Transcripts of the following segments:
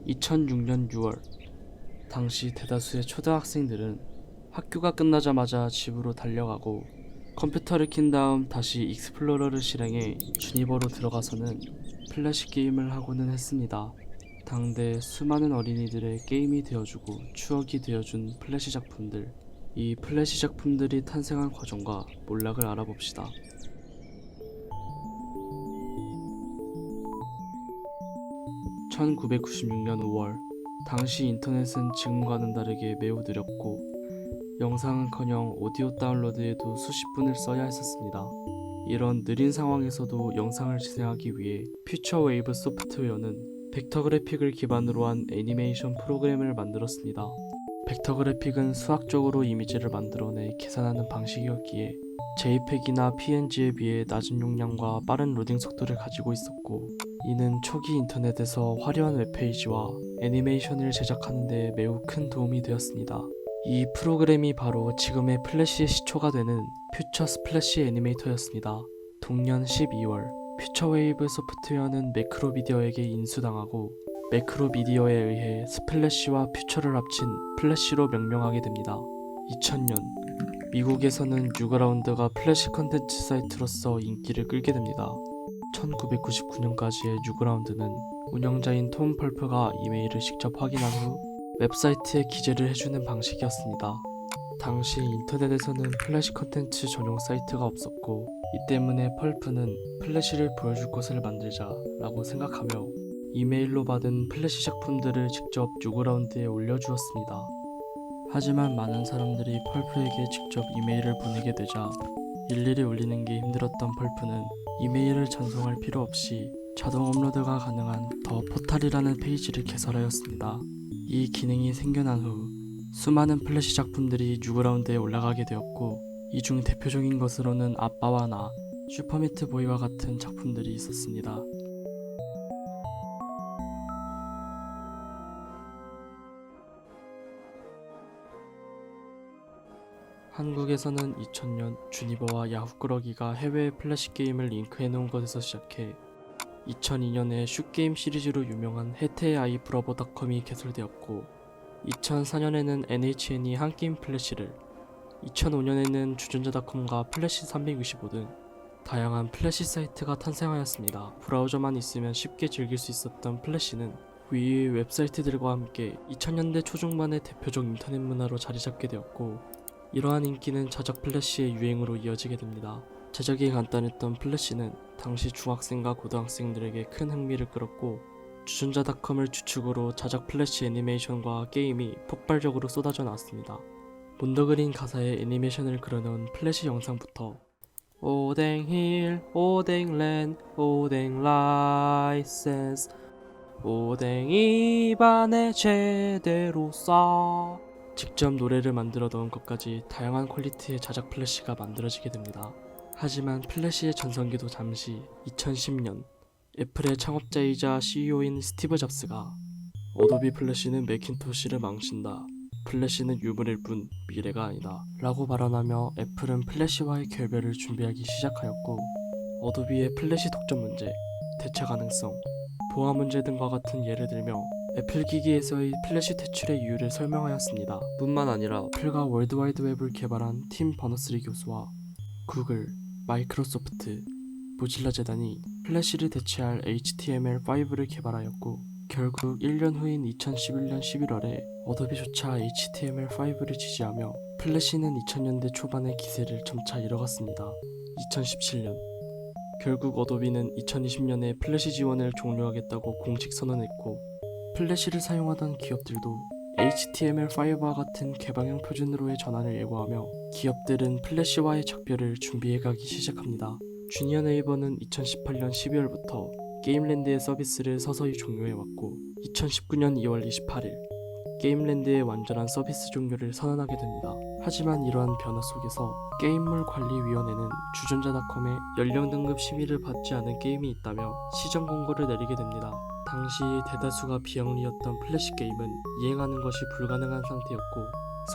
2006년 6월, 당시 대다수의 초등학생들은 학교가 끝나자마자 집으로 달려가고 컴퓨터를 킨 다음 다시 익스플로러를 실행해 주니버로 들어가서는 플래시 게임을 하고는 했습니다. 당대 수많은 어린이들의 게임이 되어주고 추억이 되어준 플래시 작품들, 이 플래시 작품들이 탄생한 과정과 몰락을 알아봅시다. 1996년 5월, 당시 인터넷은 지금과는 다르게 매우 느렸고 영상은커녕 오디오 다운로드에도 수십 분을 써야 했었습니다. 이런 느린 상황에서도 영상을 재생하기 위해 퓨처웨이브 소프트웨어는 벡터 그래픽을 기반으로 한 애니메이션 프로그램을 만들었습니다. 벡터 그래픽은 수학적으로 이미지를 만들어내 계산하는 방식이었기에 JPEG이나 PNG에 비해 낮은 용량과 빠른 로딩 속도를 가지고 있었고, 이는 초기 인터넷에서 화려한 웹페이지와 애니메이션을 제작하는 데 매우 큰 도움이 되었습니다. 이 프로그램이 바로 지금의 플래시의 시초가 되는 퓨처 스플래시 애니메이터였습니다. 동년 12월, 퓨처웨이브 소프트웨어는 매크로미디어에게 인수당하고 매크로미디어에 의해 스플래시와 퓨처를 합친 플래시로 명명하게 됩니다. 2000년, 미국에서는 뉴그라운드가 플래시 컨텐츠 사이트로서 인기를 끌게 됩니다. 1999년까지의 뉴그라운드는 운영자인 톰 펄프가 이메일을 직접 확인한 후 웹사이트에 기재를 해주는 방식이었습니다. 당시 인터넷에서는 플래시 컨텐츠 전용 사이트가 없었고, 이 때문에 펄프는 플래시를 보여줄 것을 만들자 라고 생각하며 이메일로 받은 플래시 작품들을 직접 뉴그라운드에 올려주었습니다. 하지만 많은 사람들이 펄프에게 직접 이메일을 보내게 되자 일일이 올리는 게 힘들었던 펄프는 이메일을 전송할 필요 없이 자동 업로드가 가능한 더 포탈이라는 페이지를 개설하였습니다. 이 기능이 생겨난 후 수많은 플래시 작품들이 뉴그라운드에 올라가게 되었고, 이 중 대표적인 것으로는 아빠와 나, 슈퍼미트 보이와 같은 작품들이 있었습니다. 한국에서는 2000년 주니버와 야후꾸러기가 해외 플래시 게임을 링크해놓은 것에서 시작해 2002년에 슈게임 시리즈로 유명한 해태의 아이 브러버닷컴이 개설되었고, 2004년에는 NHN이 한게임 플래시를, 2005년에는 주전자닷컴과 플래시 365 등 다양한 플래시 사이트가 탄생하였습니다. 브라우저만 있으면 쉽게 즐길 수 있었던 플래시는 위의 웹사이트들과 함께 2000년대 초중반의 대표적 인터넷 문화로 자리잡게 되었고, 이러한 인기는 자작 플래시의 유행으로 이어지게 됩니다. 제작이 간단했던 플래시는 당시 중학생과 고등학생들에게 큰 흥미를 끌었고, 주전자닷컴을 주축으로 자작 플래시 애니메이션과 게임이 폭발적으로 쏟아져 나왔습니다. 몬더그린 가사에 애니메이션을 그려놓은 플래시 영상부터 오뎅힐, 오뎅랜, 오뎅라이센스, 오뎅 입안에 제대로 싸, 직접 노래를 만들어 넣은 것까지 다양한 퀄리티의 자작 플래시가 만들어지게 됩니다. 하지만 플래시의 전성기도 잠시 2010년, 애플의 창업자이자 CEO인 스티브 잡스가 어도비 플래시는 매킨토시를 망친다, 플래시는 유물일 뿐 미래가 아니다 라고 발언하며 애플은 플래시와의 결별을 준비하기 시작하였고, 어도비의 플래시 독점 문제, 대체 가능성, 보안 문제 등과 같은 예를 들며 애플 기기에서의 플래시 퇴출의 이유를 설명하였습니다. 뿐만 아니라 애플과 월드와이드 웹을 개발한 팀 버너스리 교수와 구글, 마이크로소프트, 모질라 재단이 플래시를 대체할 HTML5를 개발하였고, 결국 1년 후인 2011년 11월에 어도비조차 HTML5를 지지하며 플래시는 2000년대 초반의 기세를 점차 잃어갔습니다. 2017년, 결국 어도비는 2020년에 플래시 지원을 종료하겠다고 공식 선언했고, 플래시를 사용하던 기업들도 HTML5와 같은 개방형 표준으로의 전환을 예고하며 기업들은 플래시와의 작별을 준비해가기 시작합니다. 주니어 네이버는 2018년 12월부터 게임랜드의 서비스를 서서히 종료해왔고, 2019년 2월 28일 게임랜드의 완전한 서비스 종료를 선언하게 됩니다. 하지만 이러한 변화 속에서 게임물관리위원회는 주전자닷컴의 연령 등급 심의를 받지 않은 게임이 있다며 시정 공고를 내리게 됩니다. 당시 대다수가 비영리였던 플래시 게임은 이행하는 것이 불가능한 상태였고,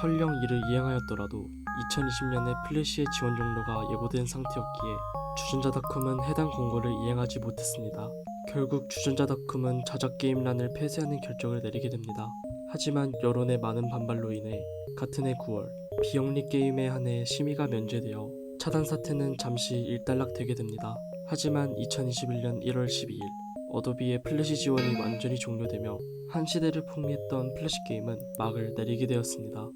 설령 이를 이행하였더라도 2020년에 플래시의 지원 종료가 예고된 상태였기에 주전자닷컴은 해당 공고를 이행하지 못했습니다. 결국 주전자닷컴은 자작게임란을 폐쇄하는 결정을 내리게 됩니다. 하지만 여론의 많은 반발로 인해 같은 해 9월 비영리 게임에 한해 심의가 면제되어 차단 사태는 잠시 일단락되게 됩니다. 하지만 2021년 1월 12일 어도비의 플래시 지원이 완전히 종료되며 한 시대를 풍미했던 플래시 게임은 막을 내리게 되었습니다.